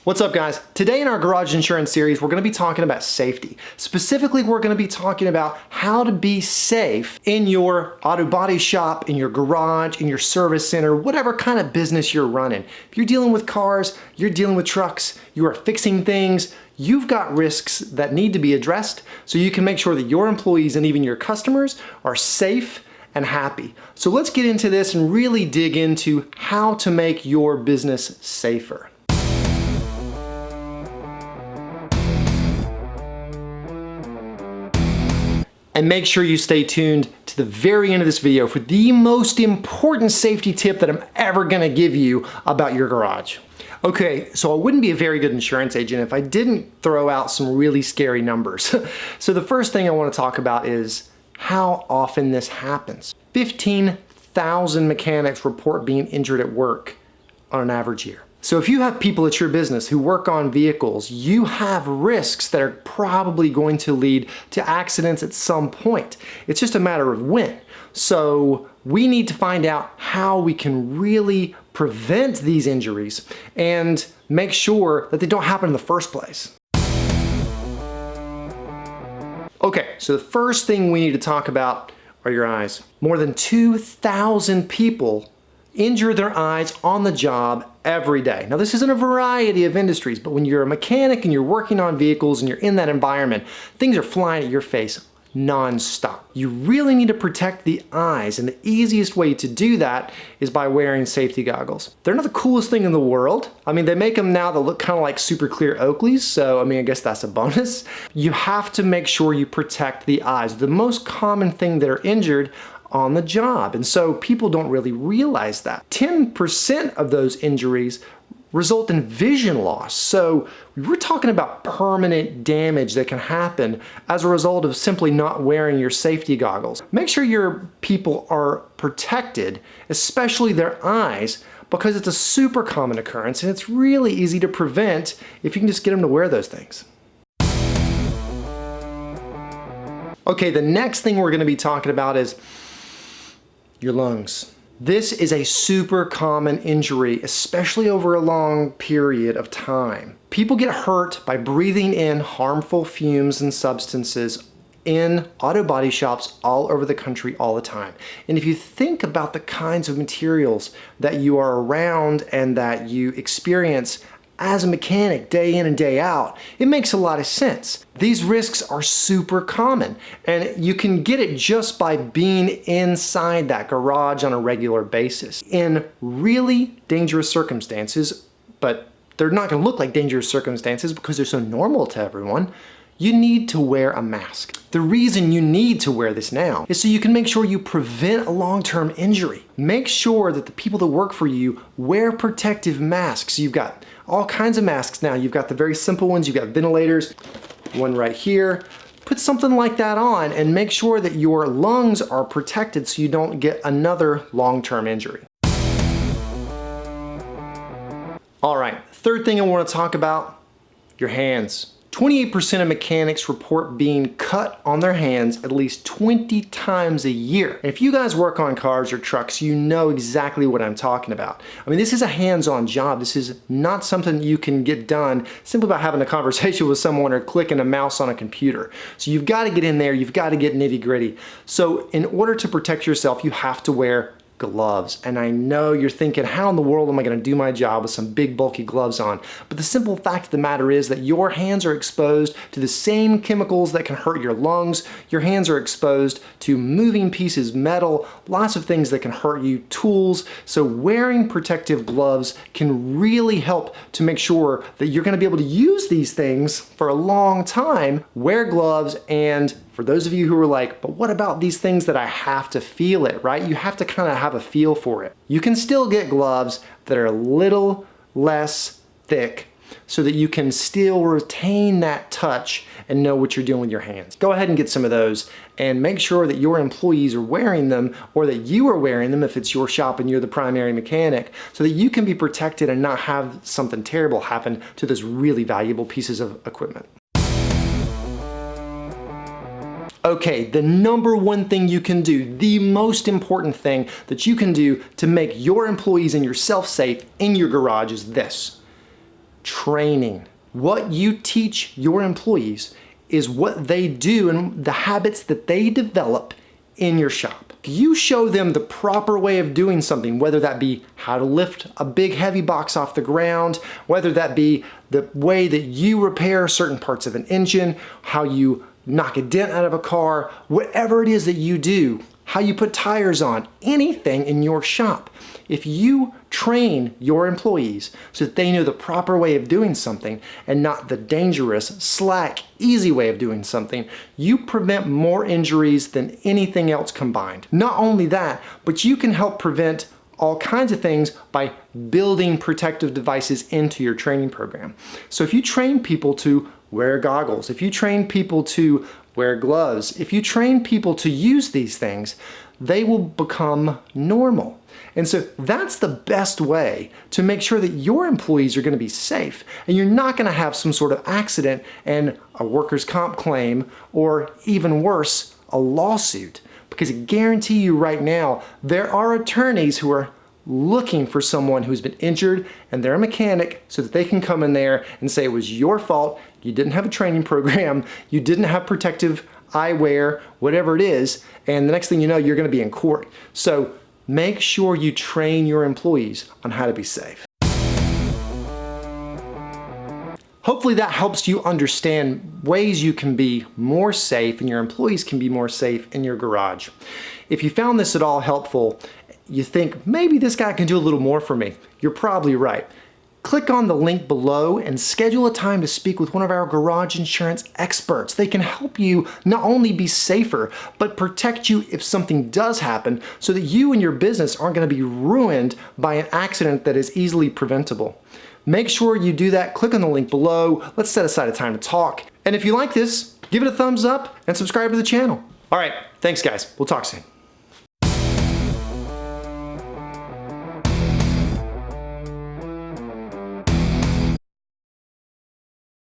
What's up, guys? Today in our garage insurance series, we're going to be talking about safety. Specifically, we're going to be talking about how to be safe in your auto body shop, in your garage, in your service center, whatever kind of business you're running. If you're dealing with cars, you're dealing with trucks, you are fixing things, you've got risks that need to be addressed so you can make sure that your employees and even your customers are safe and happy. So let's get into this and really dig into how to make your business safer. And make sure you stay tuned to the very end of this video for the most important safety tip that I'm ever gonna give you about your garage. Okay, so I wouldn't be a very good insurance agent if I didn't throw out some really scary numbers. So the first thing I wanna talk about is how often this happens. 15,000 mechanics report being injured at work on an average year. So if you have people at your business who work on vehicles, you have risks that are probably going to lead to accidents at some point. It's just a matter of when. So we need to find out how we can really prevent these injuries and make sure that they don't happen in the first place. Okay, so the first thing we need to talk about are your eyes. More than 2,000 people injure their eyes on the job every day. Now, this is in a variety of industries, but when you're a mechanic and you're working on vehicles and you're in that environment, things are flying at your face non-stop. You really need to protect the eyes, and the easiest way to do that is by wearing safety goggles. They're not the coolest thing in the world. I mean, they make them now that look kind of like super clear Oakleys, so I mean, I guess that's a bonus. You have to make sure you protect the eyes. The most common thing that are injured on the job, and so people don't really realize that. 10% of those injuries result in vision loss. So we're talking about permanent damage that can happen as a result of simply not wearing your safety goggles. Make sure your people are protected, especially their eyes, because it's a super common occurrence and it's really easy to prevent if you can just get them to wear those things. Okay, the next thing we're going to be talking about is your lungs. This is a super common injury, especially over a long period of time. People get hurt by breathing in harmful fumes and substances in auto body shops all over the country all the time. And if you think about the kinds of materials that you are around and that you experience as a mechanic day in and day out, it makes a lot of sense. These risks are super common, and you can get it just by being inside that garage on a regular basis. In really dangerous circumstances, but they're not gonna look like dangerous circumstances because they're so normal to everyone, you need to wear a mask. The reason you need to wear this now is so you can make sure you prevent a long-term injury. Make sure that the people that work for you wear protective masks. You've got all kinds of masks now. You've got the very simple ones, you've got ventilators, one right here. Put something like that on and make sure that your lungs are protected so you don't get another long-term injury. All right, third thing I want to talk about, your hands. 28% of mechanics report being cut on their hands at least 20 times a year. And if you guys work on cars or trucks, you know exactly what I'm talking about. I mean, this is a hands-on job. This is not something you can get done simply by having a conversation with someone or clicking a mouse on a computer. So you've got to get in there, you've got to get nitty-gritty. So in order to protect yourself, you have to wear gloves. And I know you're thinking, how in the world am I going to do my job with some big bulky gloves on? But the simple fact of the matter is that your hands are exposed to the same chemicals that can hurt your lungs. Your hands are exposed to moving pieces, metal, lots of things that can hurt you, tools. So wearing protective gloves can really help to make sure that you're going to be able to use these things for a long time. Wear gloves, and for those of you who are like, but what about these things that I have to feel it, right? You have to kind of have a feel for it. You can still get gloves that are a little less thick so that you can still retain that touch and know what you're doing with your hands. Go ahead and get some of those and make sure that your employees are wearing them, or that you are wearing them if it's your shop and you're the primary mechanic, so that you can be protected and not have something terrible happen to those really valuable pieces of equipment. Okay, the number one thing you can do, the most important thing that you can do to make your employees and yourself safe in your garage is this. training. What you teach your employees is what they do and the habits that they develop in your shop. You show them the proper way of doing something, whether that be how to lift a big heavy box off the ground, whether that be the way that you repair certain parts of an engine, how you knock a dent out of a car, whatever it is that you do, how you put tires on, anything in your shop. If you train your employees so that they know the proper way of doing something and not the dangerous, slack, easy way of doing something, you prevent more injuries than anything else combined. Not only that, but you can help prevent all kinds of things by building protective devices into your training program. So if you train people to wear goggles, if you train people to wear gloves, if you train people to use these things, they will become normal. And so that's the best way to make sure that your employees are going to be safe and you're not going to have some sort of accident and a workers' comp claim, or even worse, a lawsuit. Because I guarantee you right now, there are attorneys who are looking for someone who's been injured and they're a mechanic so that they can come in there and say it was your fault, you didn't have a training program, you didn't have protective eyewear, whatever it is, and the next thing you know, you're going to be in court. So make sure you train your employees on how to be safe. Hopefully that helps you understand ways you can be more safe and your employees can be more safe in your garage. If you found this at all helpful, you think maybe this guy can do a little more for me, you're probably right. Click on the link below and schedule a time to speak with one of our garage insurance experts. They can help you not only be safer, but protect you if something does happen so that you and your business aren't going to be ruined by an accident that is easily preventable. Make sure you do that. Click on the link below. Let's set aside a time to talk. And if you like this, give it a thumbs up and subscribe to the channel. All right, thanks guys. We'll talk soon.